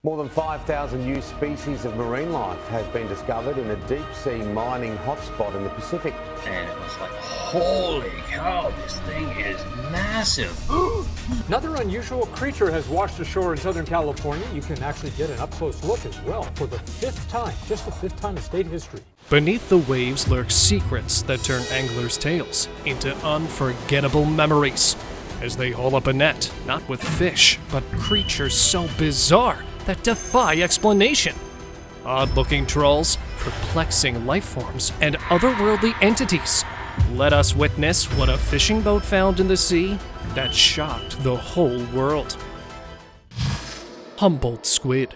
More than 5,000 new species of marine life has been discovered in a deep-sea mining hotspot in the Pacific. And it was like, holy cow, this thing is massive. Another unusual creature has washed ashore in Southern California. You can actually get an up-close look as well for the fifth time, just the fifth time in state history. Beneath the waves lurk secrets that turn anglers' tales into unforgettable memories. As they haul up a net, not with fish, but creatures so bizarre that defy explanation. Odd-looking trawls, perplexing life forms, and otherworldly entities. Let us witness what a fishing boat found in the sea that shocked the whole world. Humbold Squid.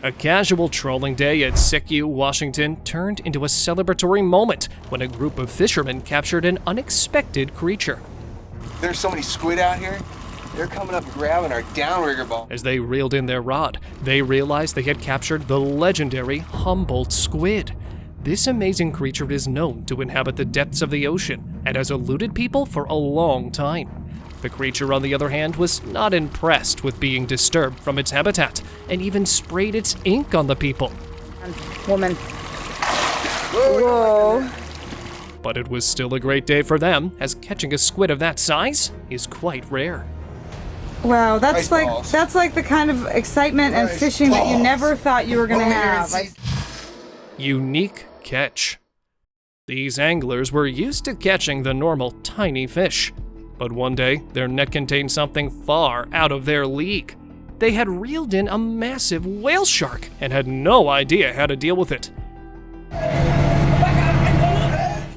A casual trolling day at Siskiyou, Washington turned into a celebratory moment when a group of fishermen captured an unexpected creature. There's so many squid out here. They're coming up and grabbing our downrigger ball. As they reeled in their rod, they realized they had captured the legendary Humboldt Squid. This amazing creature is known to inhabit the depths of the ocean and has eluded people for a long time. The creature, on the other hand, was not impressed with being disturbed from its habitat and even sprayed its ink on the people. Woman. Whoa. But it was still a great day for them, as catching a squid of that size is quite rare. Wow, that's like the kind of excitement and fishing that you never thought you were going to have. Unique catch. These anglers were used to catching the normal tiny fish, but one day their net contained something far out of their league. They had reeled in a massive whale shark and had no idea how to deal with it.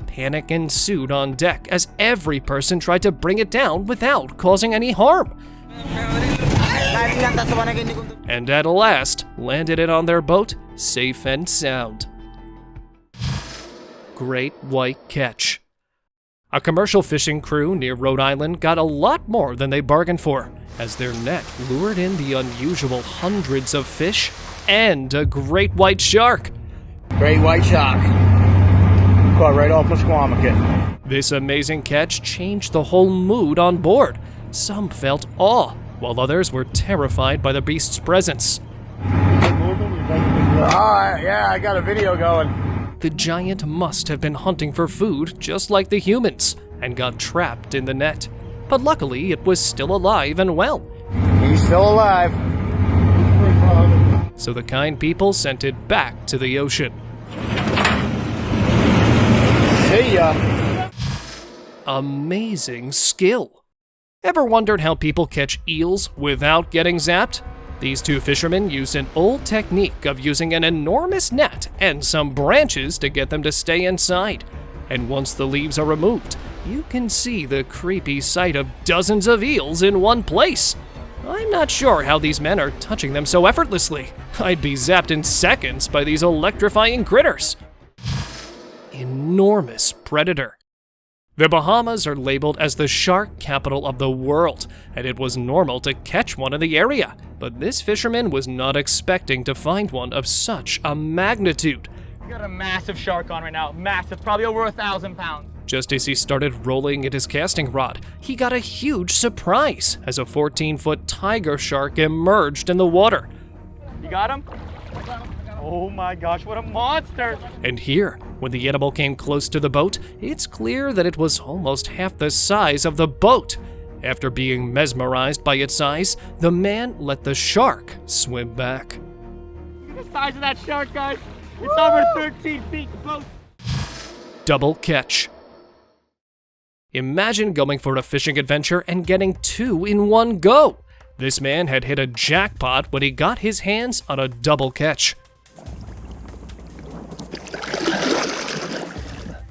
Panic ensued on deck as every person tried to bring it down without causing any harm. And at last, landed it on their boat, safe and sound. Great white catch. A commercial fishing crew near Rhode Island got a lot more than they bargained for, as their net lured in the unusual hundreds of fish and a great white shark. Great white shark. Caught right off Musquamaket. This amazing catch changed the whole mood on board. Some felt awe, while others were terrified by the beast's presence. Yeah, I got a video going. The giant must have been hunting for food just like the humans, and got trapped in the net. But luckily, it was still alive and well. He's still alive. So the kind people sent it back to the ocean. See ya. Amazing skill. Ever wondered how people catch eels without getting zapped? These two fishermen used an old technique of using an enormous net and some branches to get them to stay inside. And once the leaves are removed, you can see the creepy sight of dozens of eels in one place. I'm not sure how these men are touching them so effortlessly. I'd be zapped in seconds by these electrifying critters. Enormous predator. The Bahamas are labeled as the shark capital of the world, and it was normal to catch one in the area, but this fisherman was not expecting to find one of such a magnitude. We got a massive shark on right now, massive, probably over 1,000 pounds. Just as he started rolling at his casting rod, he got a huge surprise as a 14-foot tiger shark emerged in the water. You got him? Oh my gosh, what a monster! And here, when the animal came close to the boat, it's clear that it was almost half the size of the boat. After being mesmerized by its size, the man let the shark swim back. Look at the size of that shark, guys! It's over 13 feet, the boat! Double catch. Imagine going for a fishing adventure and getting two in one go. This man had hit a jackpot when he got his hands on a double catch.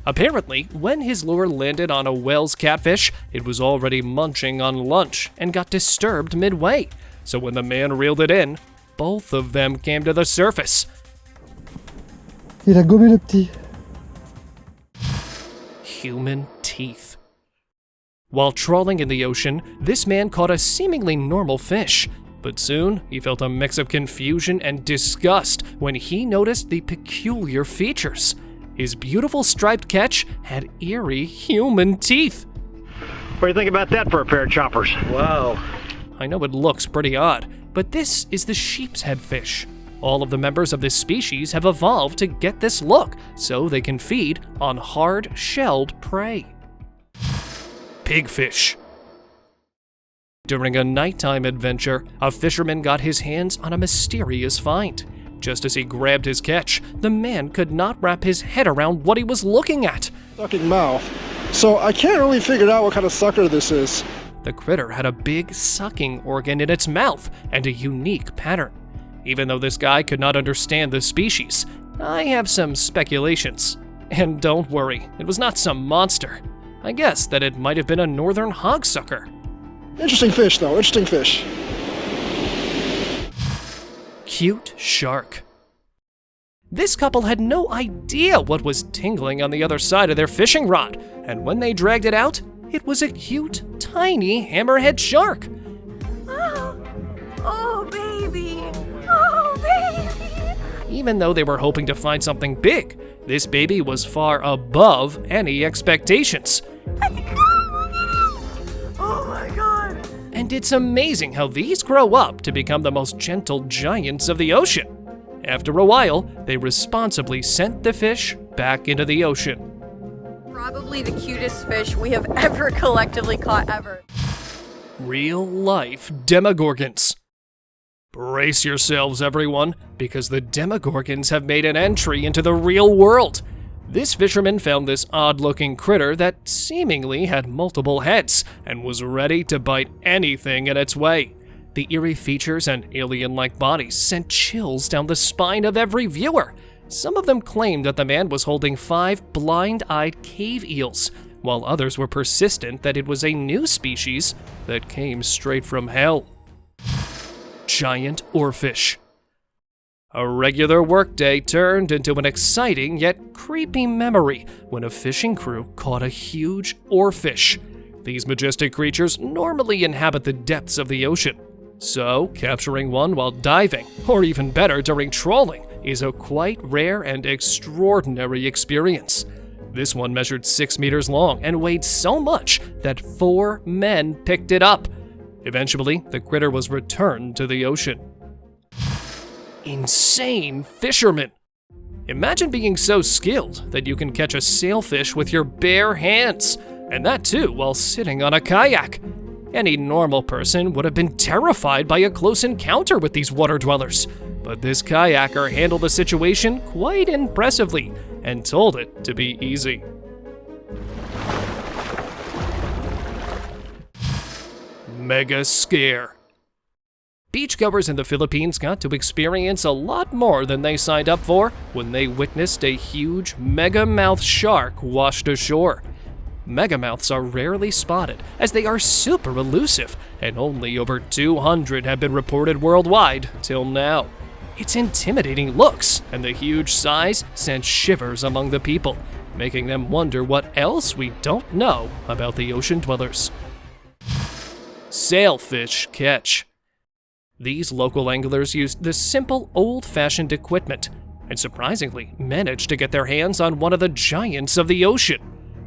Apparently, when his lure landed on a whale's catfish, it was already munching on lunch and got disturbed midway. So when the man reeled it in, both of them came to the surface. Il a gommé le petit. Human teeth. While trawling in the ocean, this man caught a seemingly normal fish. But soon, he felt a mix of confusion and disgust when he noticed the peculiar features. His beautiful striped catch had eerie human teeth. What do you think about that for a pair of choppers? Wow. I know it looks pretty odd, But this is the sheep's head fish. All of the members of this species have evolved to get this look, so they can feed on hard-shelled prey. Pigfish. During a nighttime adventure, a fisherman got his hands on a mysterious find. Just as he grabbed his catch, the man could not wrap his head around what he was looking at. Sucking mouth. So I can't really figure out what kind of sucker this is. The critter had a big sucking organ in its mouth and a unique pattern. Even though this guy could not understand the species, I have some speculations. And don't worry, it was not some monster. I guess that it might have been a northern hogsucker. Interesting fish, though. Interesting fish. Cute shark. This couple had no idea what was tingling on the other side of their fishing rod, and when they dragged it out, it was a cute, tiny hammerhead shark. Oh, baby. Oh, baby. Even though they were hoping to find something big, this baby was far above any expectations. Oh my god. And it's amazing how these grow up to become the most gentle giants of the ocean. After a while, they responsibly sent the fish back into the ocean. Probably the cutest fish we have ever collectively caught ever. Real-life Demogorgons. Brace yourselves, everyone, because the Demogorgons have made an entry into the real world. This fisherman found this odd-looking critter that seemingly had multiple heads and was ready to bite anything in its way. The eerie features and alien-like bodies sent chills down the spine of every viewer. Some of them claimed that the man was holding 5 blind-eyed cave eels, while others were persistent that it was a new species that came straight from hell. Giant oarfish. A regular workday turned into an exciting yet creepy memory when a fishing crew caught a huge oarfish. These majestic creatures normally inhabit the depths of the ocean, so capturing one while diving, or even better during trawling, is a quite rare and extraordinary experience. This one measured 6 meters long and weighed so much that 4 men picked it up. Eventually, the critter was returned to the ocean. Insane fisherman. Imagine being so skilled that you can catch a sailfish with your bare hands, and that too while sitting on a kayak. Any normal person would have been terrified by a close encounter with these water dwellers, but this kayaker handled the situation quite impressively and told it to be easy. Mega scare. Beachgoers in the Philippines got to experience a lot more than they signed up for when they witnessed a huge megamouth shark washed ashore. Megamouths are rarely spotted as they are super elusive, and only over 200 have been reported worldwide till now. Its intimidating looks and the huge size sent shivers among the people, making them wonder what else we don't know about the ocean dwellers. Sailfish Catch. These local anglers used the simple, old-fashioned equipment, and surprisingly managed to get their hands on one of the giants of the ocean.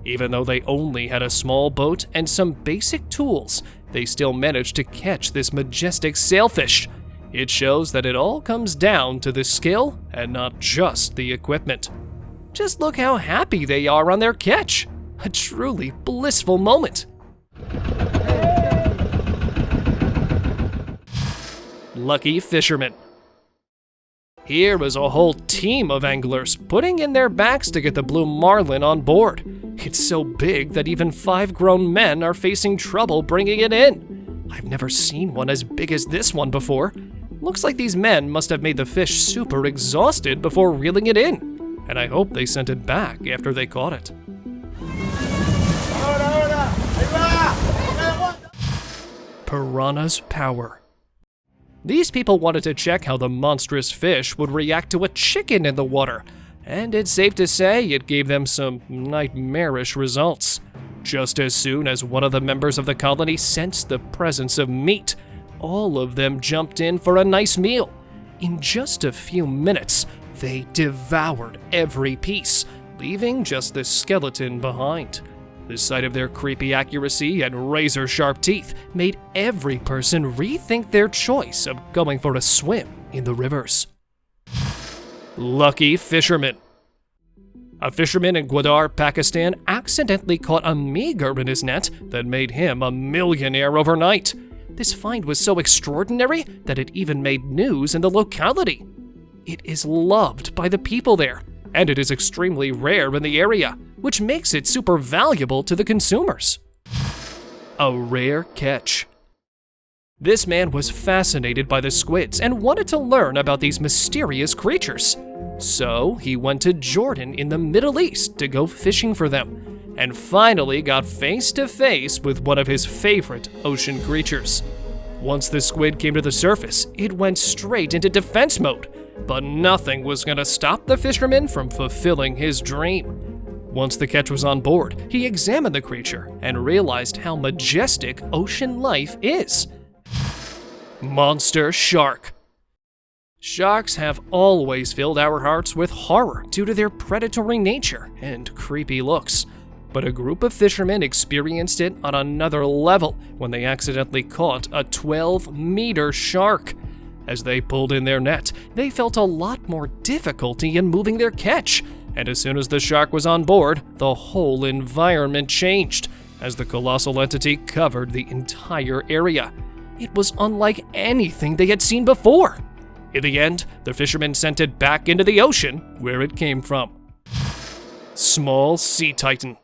Even though they only had a small boat and some basic tools, they still managed to catch this majestic sailfish. It shows that it all comes down to the skill and not just the equipment. Just look how happy they are on their catch. A truly blissful moment. Lucky fisherman. Here is a whole team of anglers putting in their backs to get the blue marlin on board. It's so big that even 5 grown men are facing trouble bringing it in. I've never seen one as big as this one before. Looks like these men must have made the fish super exhausted before reeling it in, and I hope they sent it back after they caught it. Piranhas Power. These people wanted to check how the monstrous fish would react to a chicken in the water, and it's safe to say it gave them some nightmarish results. Just as soon as one of the members of the colony sensed the presence of meat, all of them jumped in for a nice meal. In just a few minutes, they devoured every piece, leaving just the skeleton behind. The sight of their creepy accuracy and razor-sharp teeth made every person rethink their choice of going for a swim in the rivers. Lucky Fisherman. A fisherman in Gwadar, Pakistan accidentally caught a meager in his net that made him a millionaire overnight. This find was so extraordinary that it even made news in the locality. It is loved by the people there, and it is extremely rare in the area, which makes it super valuable to the consumers. A rare catch. This man was fascinated by the squids and wanted to learn about these mysterious creatures. So he went to Jordan in the Middle East to go fishing for them, and finally got face to face with one of his favorite ocean creatures. Once the squid came to the surface, it went straight into defense mode, but nothing was going to stop the fisherman from fulfilling his dream. Once the catch was on board, he examined the creature and realized how majestic ocean life is. Monster shark. Sharks have always filled our hearts with horror due to their predatory nature and creepy looks. But a group of fishermen experienced it on another level when they accidentally caught a 12-meter shark. As they pulled in their net, they felt a lot more difficulty in moving their catch, and as soon as the shark was on board, the whole environment changed, as the colossal entity covered the entire area. It was unlike anything they had seen before. In the end, the fishermen sent it back into the ocean where it came from. Small sea titan.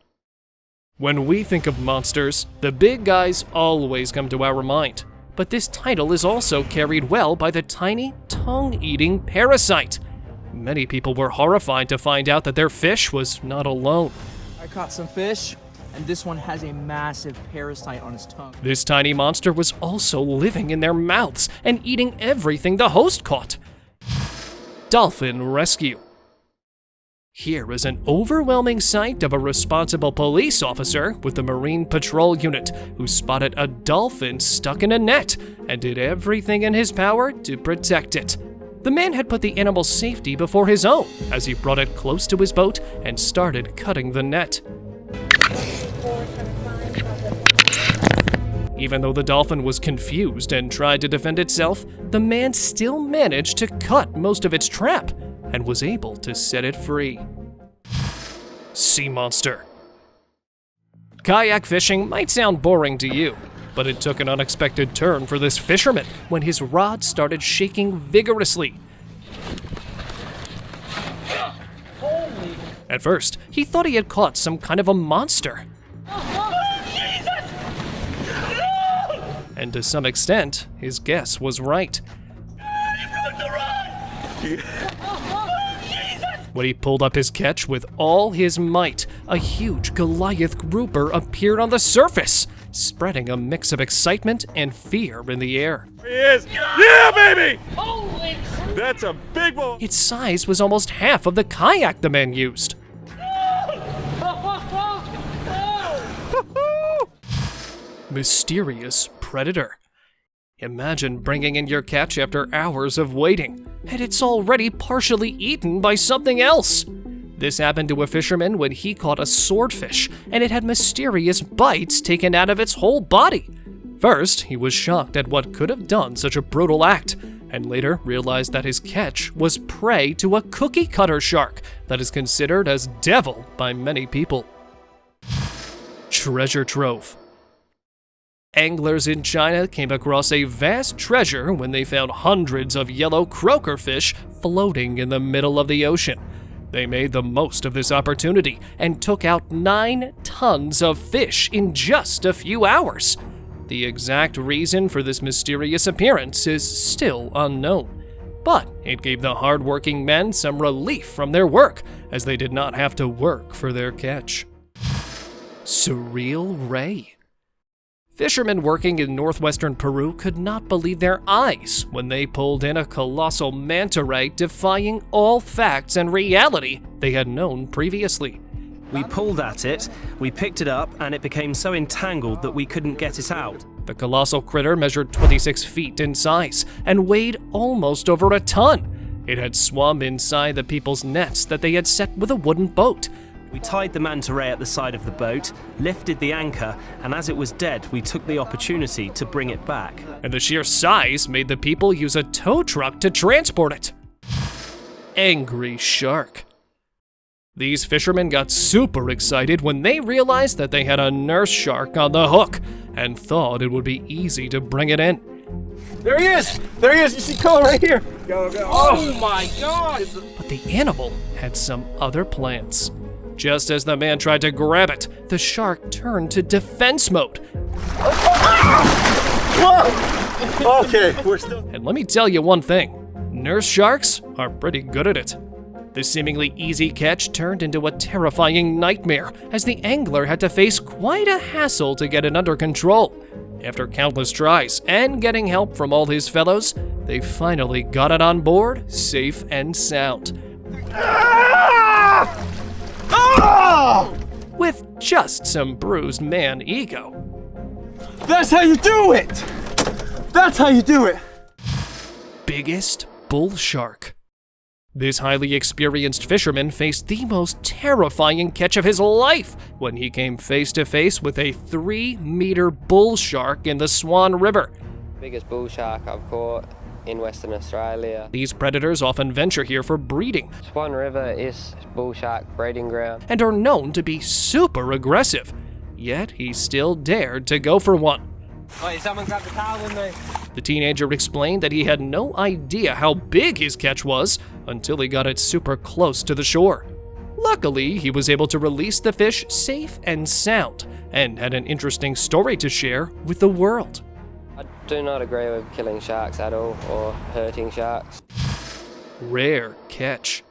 When we think of monsters, the big guys always come to our mind. But this title is also carried well by the tiny, tongue-eating Parasite. Many people were horrified to find out that their fish was not alone. I caught some fish, and this one has a massive parasite on his tongue. This tiny monster was also living in their mouths and eating everything the host caught. Dolphin Rescue. Here is an overwhelming sight of a responsible police officer with the Marine Patrol Unit who spotted a dolphin stuck in a net and did everything in his power to protect it. The man had put the animal's safety before his own as he brought it close to his boat and started cutting the net. Even though the dolphin was confused and tried to defend itself, the man still managed to cut most of its trap and was able to set it free. Sea monster. Kayak fishing might sound boring to you, but it took an unexpected turn for this fisherman when his rod started shaking vigorously. At first, he thought he had caught some kind of a monster. And to some extent, his guess was right. When he pulled up his catch with all his might, a huge Goliath grouper appeared on the surface, spreading a mix of excitement and fear in the air. He is! Yeah, baby! Holy! That's a big one! Its size was almost half of the kayak the man used. Mysterious predator. Imagine bringing in your catch after hours of waiting, and it's already partially eaten by something else. This happened to a fisherman when he caught a swordfish, and it had mysterious bites taken out of its whole body. First, he was shocked at what could have done such a brutal act, and later realized that his catch was prey to a cookie cutter shark that is considered as devil by many people. Treasure trove. Anglers in China came across a vast treasure when they found hundreds of yellow croaker fish floating in the middle of the ocean. They made the most of this opportunity and took out 9 tons of fish in just a few hours. The exact reason for this mysterious appearance is still unknown, but it gave the hard-working men some relief from their work, as they did not have to work for their catch. Surreal ray. Fishermen working in northwestern Peru could not believe their eyes when they pulled in a colossal manta ray defying all facts and reality they had known previously. We pulled at it, we picked it up, and it became so entangled that we couldn't get it out. The colossal critter measured 26 feet in size and weighed almost over a ton. It had swum inside the people's nets that they had set with a wooden boat. We tied the manta ray at the side of the boat, lifted the anchor, and as it was dead, we took the opportunity to bring it back. And the sheer size made the people use a tow truck to transport it. Angry shark. These fishermen got super excited when they realized that they had a nurse shark on the hook and thought it would be easy to bring it in. There he is! There he is! You see color right here! Go, go. Oh my God! But the animal had some other plans. Just as the man tried to grab it, the shark turned to defense mode. Whoa! Okay, we're still... And let me tell you one thing, nurse sharks are pretty good at it. The seemingly easy catch turned into a terrifying nightmare as the angler had to face quite a hassle to get it under control. After countless tries and getting help from all his fellows, they finally got it on board, safe and sound. With just some bruised man ego. That's how you do it! That's how you do it! Biggest bull shark. This highly experienced fisherman faced the most terrifying catch of his life when he came face to face with a 3-meter bull shark in the Swan River. Biggest bull shark I've caught in Western Australia. These predators often venture here for breeding. Swan River is bull shark breeding ground. And are known to be super aggressive. Yet he still dared to go for one. Wait, someone grab the towel with me. The teenager explained that he had no idea how big his catch was until he got it super close to the shore. Luckily, he was able to release the fish safe and sound and had an interesting story to share with the world. I do not agree with killing sharks at all or hurting sharks. Rare catch.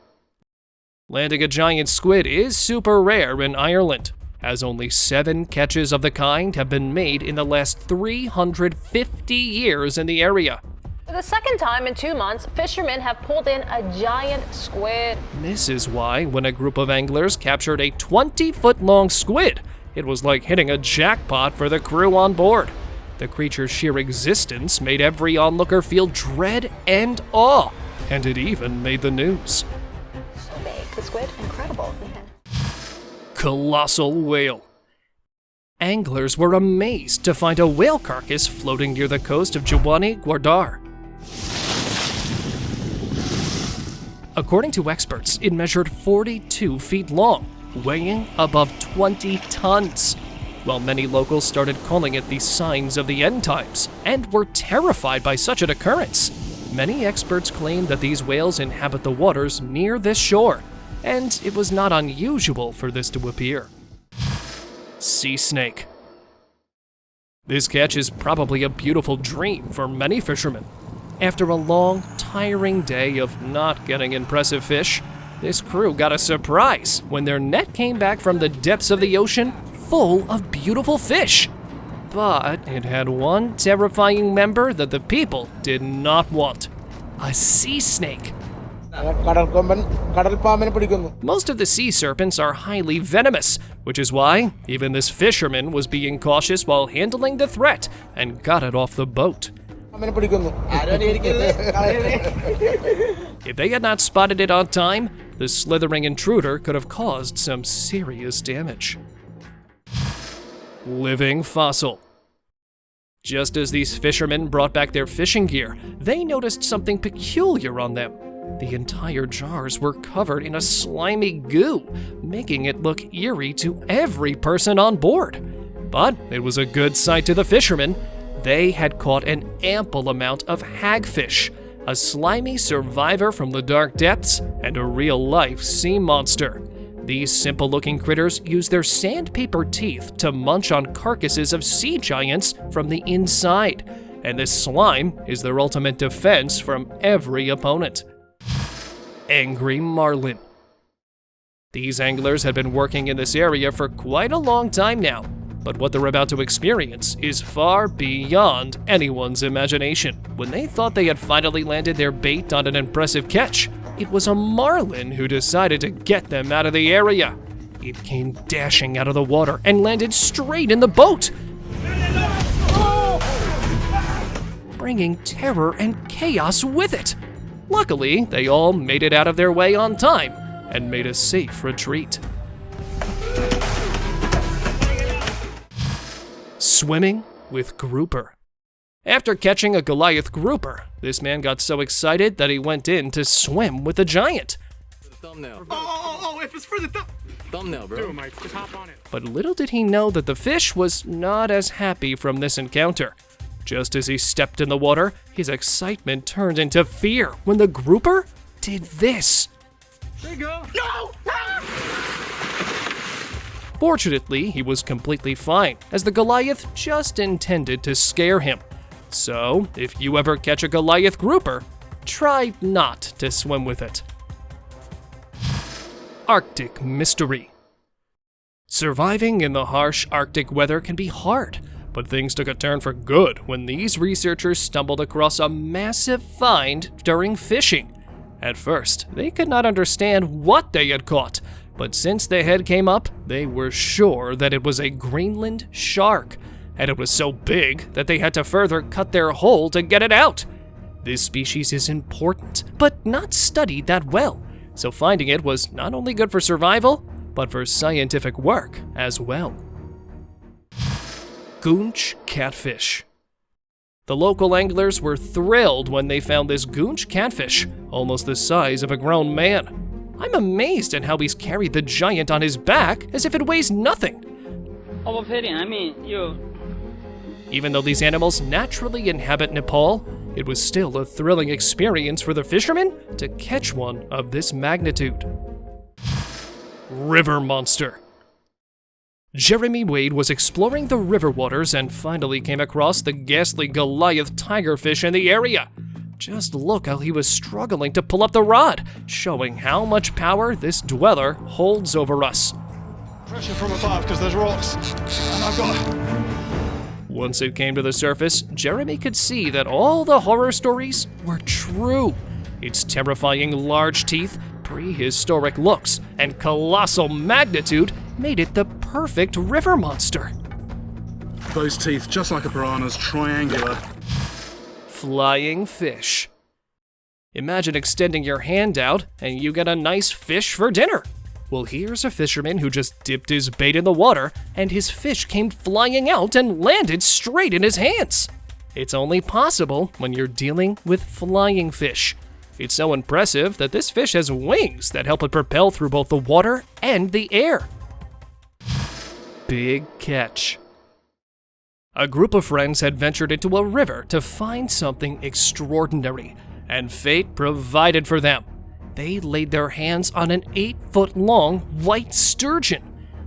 Landing a giant squid is super rare in Ireland, as only 7 catches of the kind have been made in the last 350 years in the area. For the second time in 2 months, fishermen have pulled in a giant squid. This is why when a group of anglers captured a 20-foot-long squid, it was like hitting a jackpot for the crew on board. The creature's sheer existence made every onlooker feel dread and awe, and it even made the news. So big, the squid, incredible. Colossal whale. Anglers were amazed to find a whale carcass floating near the coast of Giovanni Guardar. According to experts, it measured 42 feet long, weighing above 20 tons. While many locals started calling it the signs of the end times and were terrified by such an occurrence, many experts claim that these whales inhabit the waters near this shore, and it was not unusual for this to appear. Sea snake. This catch is probably a beautiful dream for many fishermen. After a long, tiring day of not getting impressive fish, this crew got a surprise when their net came back from the depths of the ocean full of beautiful fish. But it had one terrifying member that the people did not want: a sea snake. Most of the sea serpents are highly venomous, which is why even this fisherman was being cautious while handling the threat and got it off the boat. If they had not spotted it on time, the slithering intruder could have caused some serious damage. Living fossil. Just as these fishermen brought back their fishing gear, they noticed something peculiar on them. The entire jars were covered in a slimy goo, making it look eerie to every person on board. But it was a good sight to the fishermen. They had caught an ample amount of hagfish, a slimy survivor from the dark depths and a real-life sea monster. These simple-looking critters use their sandpaper teeth to munch on carcasses of sea giants from the inside, and this slime is their ultimate defense from every opponent. Angry marlin. These anglers had been working in this area for quite a long time now, but what they're about to experience is far beyond anyone's imagination. When they thought they had finally landed their bait on an impressive catch, it was a marlin who decided to get them out of the area. It came dashing out of the water and landed straight in the boat, bringing terror and chaos with it. Luckily, they all made it out of their way on time and made a safe retreat. Swimming with grouper. After catching a Goliath grouper, this man got so excited that he went in to swim with the giant. Thumbnail. Oh, if it's for the thumbnail, bro. Dude, Mike, just hop on it. But little did he know that the fish was not as happy from this encounter. Just as he stepped in the water, his excitement turned into fear when the grouper did this. There you go. No! Fortunately, he was completely fine, as the Goliath just intended to scare him. So, if you ever catch a Goliath grouper, try not to swim with it. Arctic mystery. Surviving in the harsh Arctic weather can be hard, but things took a turn for good when these researchers stumbled across a massive find during fishing. At first, they could not understand what they had caught, but since the head came up, they were sure that it was a Greenland shark, and it was so big that they had to further cut their hole to get it out. This species is important, but not studied that well, so finding it was not only good for survival, but for scientific work as well. Goon Catfish. The local anglers were thrilled when they found this Goon Catfish, almost the size of a grown man. I'm amazed at how he's carried the giant on his back as if it weighs nothing. Even though these animals naturally inhabit Nepal, it was still a thrilling experience for the fishermen to catch one of this magnitude. River monster. Jeremy Wade was exploring the river waters and finally came across the ghastly Goliath tigerfish in the area. Just look how he was struggling to pull up the rod, showing how much power this dweller holds over us. Pressure from above because there's rocks, and I've got... Once it came to the surface, Jeremy could see that all the horror stories were true. Its terrifying large teeth, prehistoric looks, and colossal magnitude made it the perfect river monster. Those teeth, just like a piranha's, triangular. Flying fish. Imagine extending your hand out and you get a nice fish for dinner. Well, here's a fisherman who just dipped his bait in the water and his fish came flying out and landed straight in his hands. It's only possible when you're dealing with flying fish. It's so impressive that this fish has wings that help it propel through both the water and the air. Big catch. A group of friends had ventured into a river to find something extraordinary, and fate provided for them. They laid their hands on an 8-foot-long white sturgeon.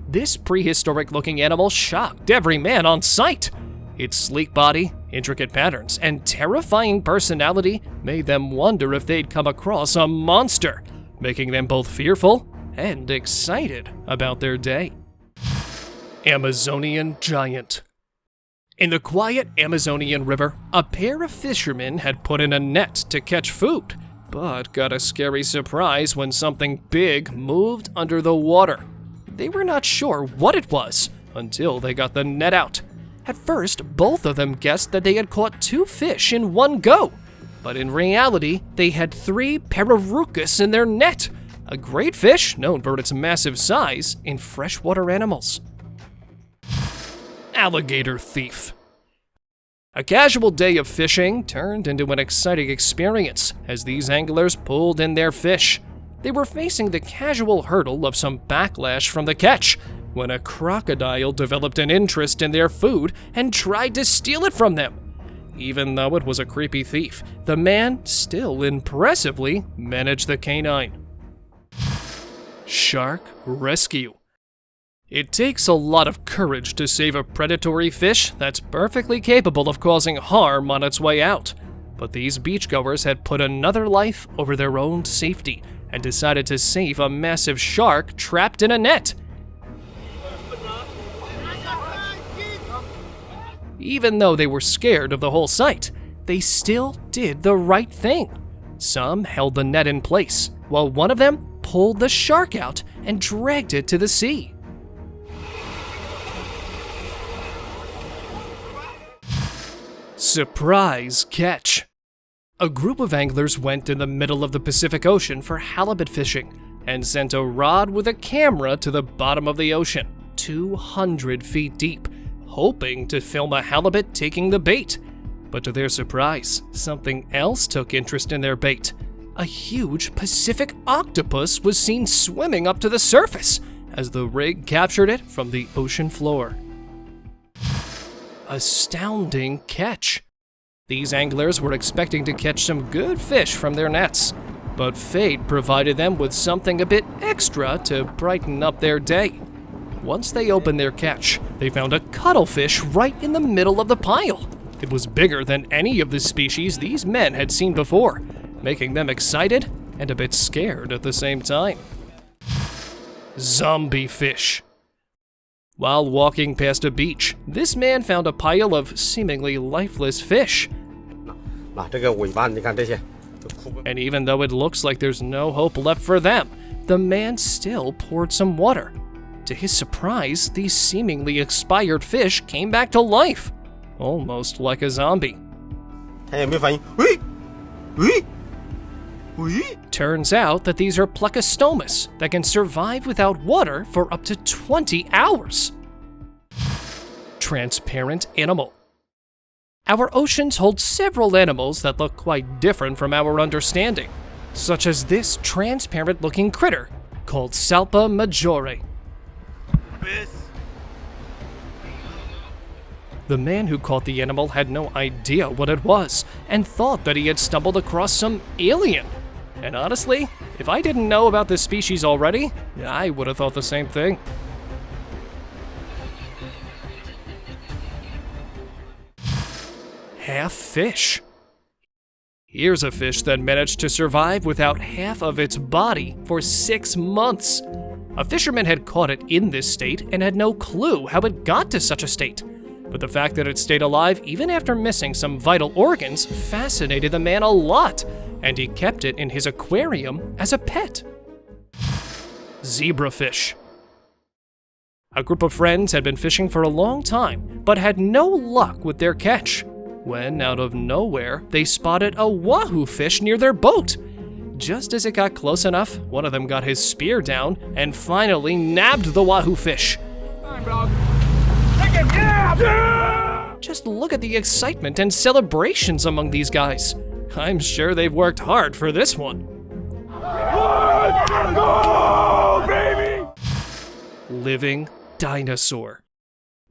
This prehistoric-looking animal shocked every man on sight. Its sleek body, intricate patterns, and terrifying personality made them wonder if they'd come across a monster, making them both fearful and excited about their day. Amazonian giant. In the quiet Amazonian river, a pair of fishermen had put in a net to catch food, but got a scary surprise when something big moved under the water. They were not sure what it was until they got the net out. At first, both of them guessed that they had caught 2 fish in one go, but in reality, they had 3 pararucus in their net, a great fish known for its massive size in freshwater animals. Alligator Thief. A casual day of fishing turned into an exciting experience as these anglers pulled in their fish. They were facing the casual hurdle of some backlash from the catch when a crocodile developed an interest in their food and tried to steal it from them. Even though it was a creepy thief, the man still impressively managed the canine. Shark Rescue. It takes a lot of courage to save a predatory fish that's perfectly capable of causing harm on its way out. But these beachgoers had put another life over their own safety and decided to save a massive shark trapped in a net. Even though they were scared of the whole sight, they still did the right thing. Some held the net in place, while one of them pulled the shark out and dragged it to the sea. Surprise catch. A group of anglers went in the middle of the Pacific Ocean for halibut fishing and sent a rod with a camera to the bottom of the ocean, 200 feet deep, hoping to film a halibut taking the bait. But to their surprise, something else took interest in their bait. A huge Pacific octopus was seen swimming up to the surface as the rig captured it from the ocean floor. Astounding catch. These anglers were expecting to catch some good fish from their nets, but fate provided them with something a bit extra to brighten up their day. Once they opened their catch, they found a cuttlefish right in the middle of the pile. It was bigger than any of the species these men had seen before, making them excited and a bit scared at the same time. Zombie fish. While walking past a beach, this man found a pile of seemingly lifeless fish. And even though it looks like there's no hope left for them, the man still poured some water. To his surprise, these seemingly expired fish came back to life, almost like a zombie. Turns out that these are plecostomus that can survive without water for up to 20 hours. Transparent animal. Our oceans hold several animals that look quite different from our understanding, such as this transparent-looking critter called Salpa majore. The man who caught the animal had no idea what it was and thought that he had stumbled across some alien. And honestly, if I didn't know about this species already, I would have thought the same thing. Half fish. Here's a fish that managed to survive without half of its body for 6 months. A fisherman had caught it in this state and had no clue how it got to such a state. But the fact that it stayed alive even after missing some vital organs fascinated the man a lot, and he kept it in his aquarium as a pet. Zebrafish. A group of friends had been fishing for a long time, but had no luck with their catch, when out of nowhere they spotted a wahoo fish near their boat. Just as it got close enough, one of them got his spear down and finally nabbed the wahoo fish. Just look at the excitement and celebrations among these guys. I'm sure they've worked hard for this one. Let's go, baby! Living dinosaur.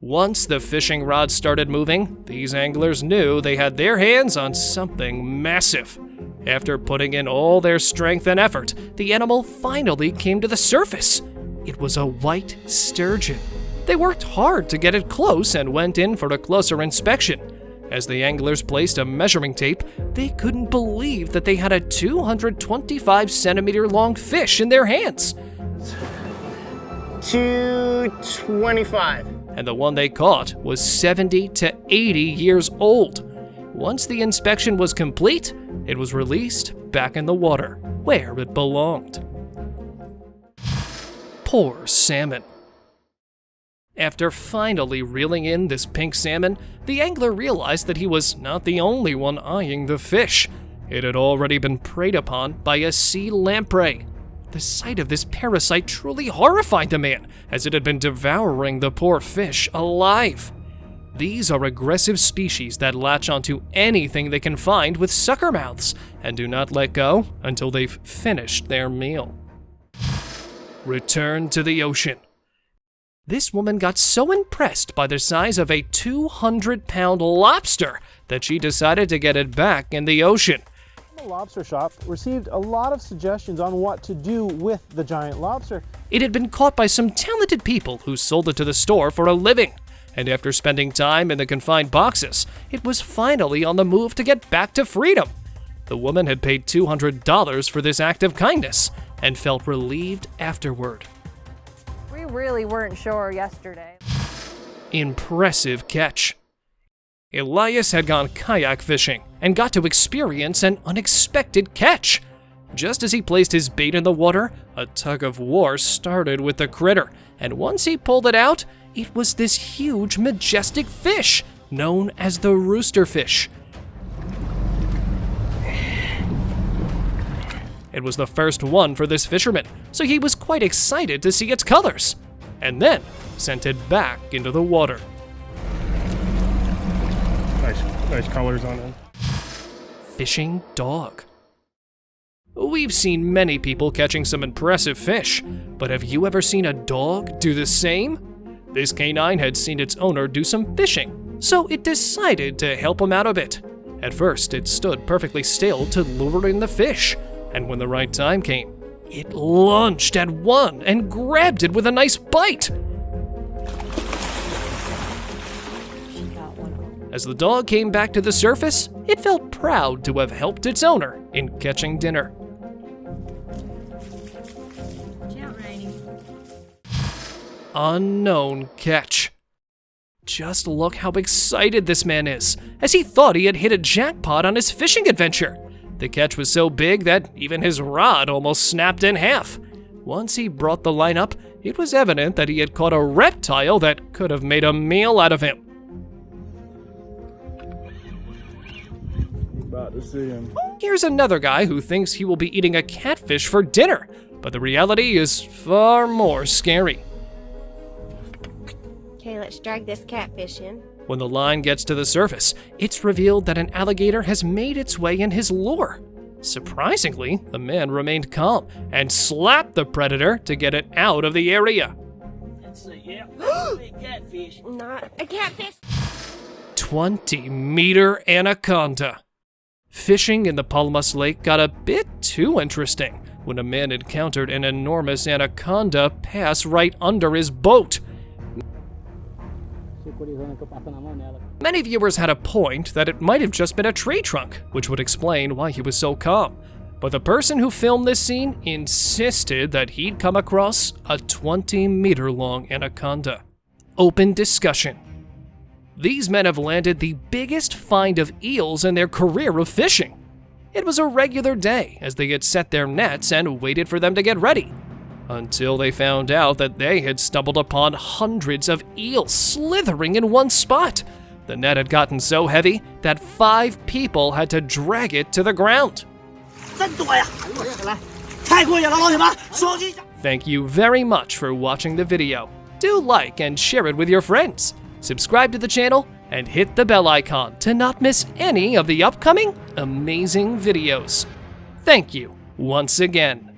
Once the fishing rod started moving, these anglers knew they had their hands on something massive. After putting in all their strength and effort, the animal finally came to the surface. It was a white sturgeon. They worked hard to get it close and went in for a closer inspection. As the anglers placed a measuring tape, they couldn't believe that they had a 225 centimeter long fish in their hands. 225. And the one they caught was 70 to 80 years old. Once the inspection was complete, it was released back in the water, where it belonged. Poor salmon. After finally reeling in this pink salmon, the angler realized that he was not the only one eyeing the fish. It had already been preyed upon by a sea lamprey. The sight of this parasite truly horrified the man, as it had been devouring the poor fish alive. These are aggressive species that latch onto anything they can find with sucker mouths and do not let go until they've finished their meal. Return to the ocean. This woman got so impressed by the size of a 200-pound lobster that she decided to get it back in the ocean. The lobster shop received a lot of suggestions on what to do with the giant lobster. It had been caught by some talented people who sold it to the store for a living. And after spending time in the confined boxes, it was finally on the move to get back to freedom. The woman had paid $200 for this act of kindness and felt relieved afterward. We really weren't sure yesterday. Impressive catch. Elias had gone kayak fishing and got to experience an unexpected catch. Just as he placed his bait in the water, a tug of war started with the critter, and once he pulled it out, it was this huge, majestic fish known as the roosterfish. It was the first one for this fisherman, so he was quite excited to see its colors, and then sent it back into the water. Nice colors on him. Fishing dog. We've seen many people catching some impressive fish, but have you ever seen a dog do the same? This canine had seen its owner do some fishing, so it decided to help him out a bit. At first, it stood perfectly still to lure in the fish, and when the right time came, it lunged at one and grabbed it with a nice bite. As the dog came back to the surface, it felt proud to have helped its owner in catching dinner. Unknown catch. Just look how excited this man is, as he thought he had hit a jackpot on his fishing adventure. The catch was so big that even his rod almost snapped in half. Once he brought the line up, it was evident that he had caught a reptile that could have made a meal out of him. About to see him. Here's another guy who thinks he will be eating a catfish for dinner, but the reality is far more scary. Okay, let's drag this catfish in. When the line gets to the surface, it's revealed that an alligator has made its way in his lure. Surprisingly, the man remained calm and slapped the predator to get it out of the area. That's a big catfish. Not a catfish. 20-meter anaconda. Fishing in the Palmas Lake got a bit too interesting when a man encountered an enormous anaconda pass right under his boat. Many viewers had a point that it might have just been a tree trunk, which would explain why he was so calm. But the person who filmed this scene insisted that he'd come across a 20-meter long anaconda. Open discussion. These men have landed the biggest find of eels in their career of fishing. It was a regular day as they had set their nets and waited for them to get ready, until they found out that they had stumbled upon hundreds of eels slithering in one spot. The net had gotten so heavy that 5 people had to drag it to the ground. Thank you very much for watching the video. Do like and share it with your friends. Subscribe to the channel and hit the bell icon to not miss any of the upcoming amazing videos. Thank you once again.